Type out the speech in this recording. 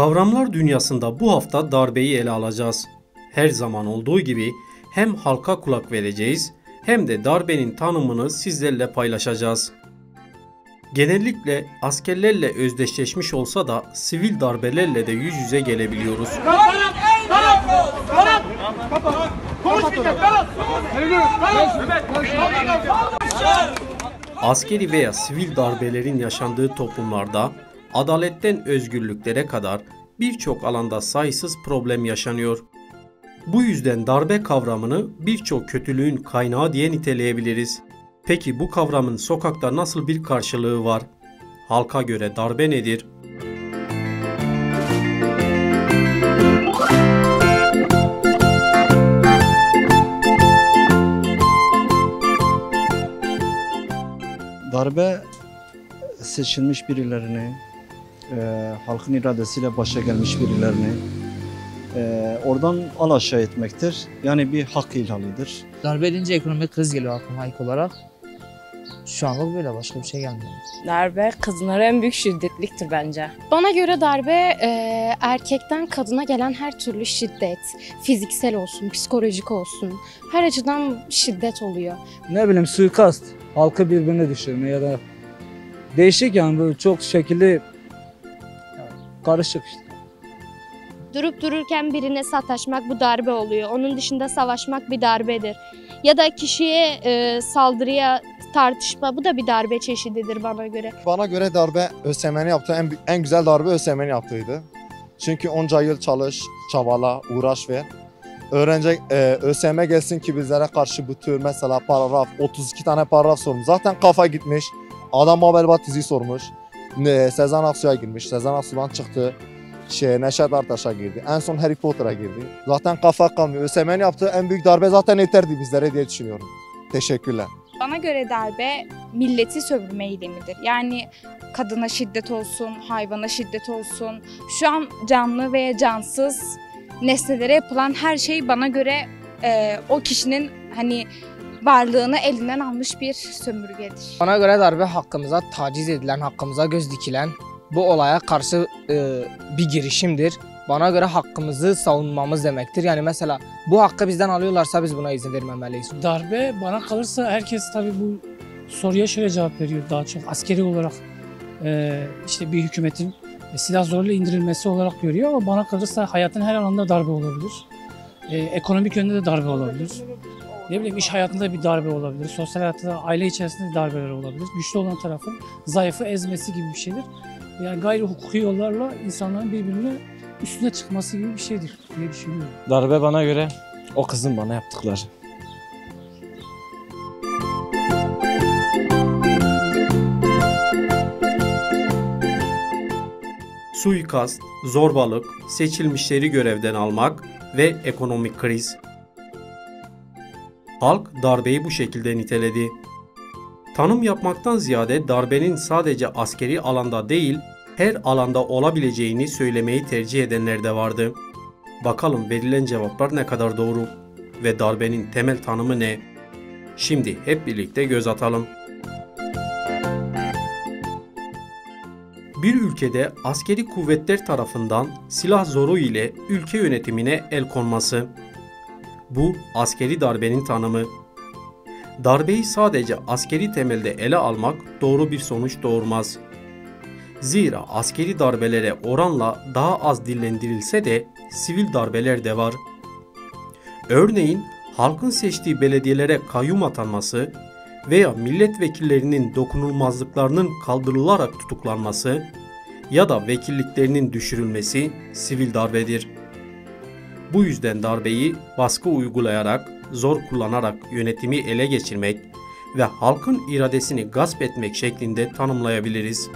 Kavramlar dünyasında bu hafta darbeyi ele alacağız. Her zaman olduğu gibi hem halka kulak vereceğiz hem de darbenin tanımını sizlerle paylaşacağız. Genellikle askerlerle özdeşleşmiş olsa da sivil darbelerle de yüz yüze gelebiliyoruz. Askeri veya sivil darbelerin yaşandığı toplumlarda adaletten özgürlüklere kadar birçok alanda sayısız problem yaşanıyor. Bu yüzden darbe kavramını birçok kötülüğün kaynağı diye niteleyebiliriz. Peki bu kavramın sokakta nasıl bir karşılığı var? Halka göre darbe nedir? Darbe seçilmiş birilerini, halkın iradesiyle başa gelmiş birilerini oradan alaşağı etmektir. Yani bir hak ihlalidir. Darbe edince ekonomik kriz geliyor aklıma ilk olarak. Şu anlık böyle, başka bir şey gelmiyor. Darbe kadınlara en büyük şiddetliktir bence. Bana göre darbe erkekten kadına gelen her türlü şiddet, fiziksel olsun, psikolojik olsun, her açıdan şiddet oluyor. Ne bileyim, suikast, halkı birbirine düşürme ya da değişik, yani böyle çok şekilli, karışık işte. Durup dururken birine sataşmak bu darbe oluyor. Onun dışında savaşmak bir darbedir. Ya da kişiye saldırıya, tartışma, bu da bir darbe çeşididir bana göre. Bana göre darbe ÖSYM'nin yaptığı en güzel darbe ÖSYM'nin yaptığıydı. Çünkü onca yıl çalış, çabala, uğraş ver. Öğrenci ÖSYM gelsin ki bizlere karşı bu tür mesela paragraf, 32 tane paragraf sormuş. Zaten kafa gitmiş. Adam Mabel Batiz'i sormuş. Sezen Aksu'ya girmiş. Sezen Aksu'dan çıktı. Neşet Ertaş'a girdi. En son Harry Potter'a girdi. Zaten kafa kalmıyor. ÖSYM'nin yaptığı en büyük darbe zaten yeterdi bizlere diye düşünüyorum. Teşekkürler. Bana göre darbe milleti sömürme eylemidir. Yani kadına şiddet olsun, hayvana şiddet olsun. Şu an canlı veya cansız nesnelere yapılan her şey bana göre o kişinin varlığını elinden almış bir sömürgedir. Bana göre darbe hakkımıza taciz edilen, hakkımıza göz dikilen bu olaya karşı bir girişimdir. Bana göre hakkımızı savunmamız demektir. Yani mesela bu hakkı bizden alıyorlarsa biz buna izin vermemeliyiz. Darbe bana kalırsa herkes tabii bu soruya şöyle cevap veriyor daha çok. Askeri olarak işte bir hükümetin silah zoruyla indirilmesi olarak görüyor ama bana kalırsa hayatın her alanında darbe olabilir. Ekonomik yönde de darbe olabilir. Ne bileyim, iş hayatında bir darbe olabilir. Sosyal hayatta, aile içerisinde darbeler olabilir. Güçlü olan tarafın zayıfı ezmesi gibi bir şeydir. Yani gayri hukuki yollarla insanların birbirine üstüne çıkması gibi bir şeydir diye düşünüyorum. Darbe bana göre o kızın bana yaptıkları. Suikast, zorbalık, seçilmişleri görevden almak ve ekonomik kriz. Halk darbeyi bu şekilde niteledi. Tanım yapmaktan ziyade darbenin sadece askeri alanda değil, her alanda olabileceğini söylemeyi tercih edenler de vardı. Bakalım verilen cevaplar ne kadar doğru ve darbenin temel tanımı ne? Şimdi hep birlikte göz atalım. Bir ülkede askeri kuvvetler tarafından silah zoru ile ülke yönetimine el konması. Bu askeri darbenin tanımı. Darbeyi sadece askeri temelde ele almak doğru bir sonuç doğurmaz. Zira askeri darbelere oranla daha az dillendirilse de sivil darbeler de var. Örneğin halkın seçtiği belediyelere kayyum atanması veya milletvekillerinin dokunulmazlıklarının kaldırılarak tutuklanması ya da vekilliklerinin düşürülmesi sivil darbedir. Bu yüzden darbeyi baskı uygulayarak, zor kullanarak yönetimi ele geçirmek ve halkın iradesini gasp etmek şeklinde tanımlayabiliriz.